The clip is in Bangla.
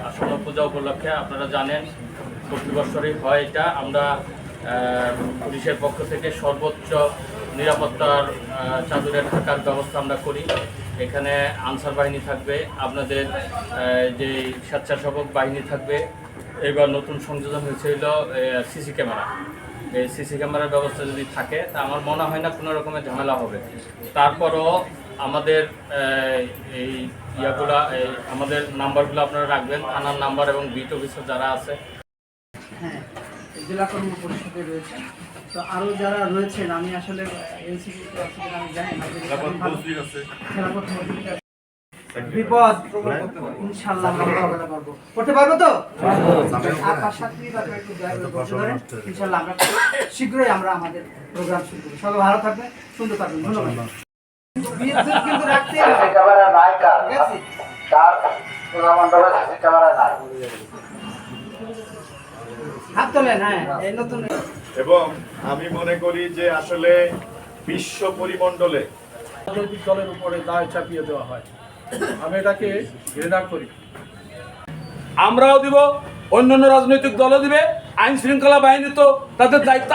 আসন্ন পূজা উপলক্ষে আপনারা জানেন প্রতি বছরই হয় এটা। আমরা পুলিশের পক্ষ থেকে সর্বোচ্চ নিরাপত্তার চাদরে থাকার ব্যবস্থা আমরা করি। এখানে আনসার বাহিনী থাকবে, আপনাদের যে স্বেচ্ছাসেবক বাহিনী থাকবে। এবার নতুন সংযোজন হয়েছে হইল সিসি ক্যামেরা। এই সিসি ক্যামেরার ব্যবস্থা যদি থাকে তা আমার মনে হয় না কোনো রকমের ঝামেলা হবে। তারপরও আমাদের এই ইয়াগুলা আমাদের নাম্বারগুলো আপনারা রাখবেন, থানার নাম্বার এবং বিট অফিসার যারা আছে। হ্যাঁ, জেলা কর্ম পরিষদে রয়েছে। তো আরও যারা রয়েছেন আমি আসলে এনসিপি আমি জানি না বিপদ ইনশাআল্লাহ আমরা মোকাবেলা করব। করতে পারবো তো? আপনার সাথে ইনশাআল্লাহ আমরা শীঘ্রই আমরা আমাদের প্রোগ্রাম শুরু করব। সবাই ভালো থাকবেন, সুন্দর থাকবেন। ধন্যবাদ। বিদ্যুৎ কিন্তু রাখতে হবে। ক্যামেরা নাই কার তার মন্ডলে সিসি ক্যামেরা নাই। হাত তোলেন। হ্যাঁ, এই নতুন এবং আমি মনে করি যে আসলে বিশ্ব পরিমণ্ডলে রাজনৈতিক দলের উপরে দায় চাপিয়ে দেওয়া হয়, আমি এটাকে ঘৃণা করি। আমরাও দিব, অন্যান্য রাজনৈতিক দলও দিবে, আইন শৃঙ্খলা বাহিনী তো তাদের দায়িত্ব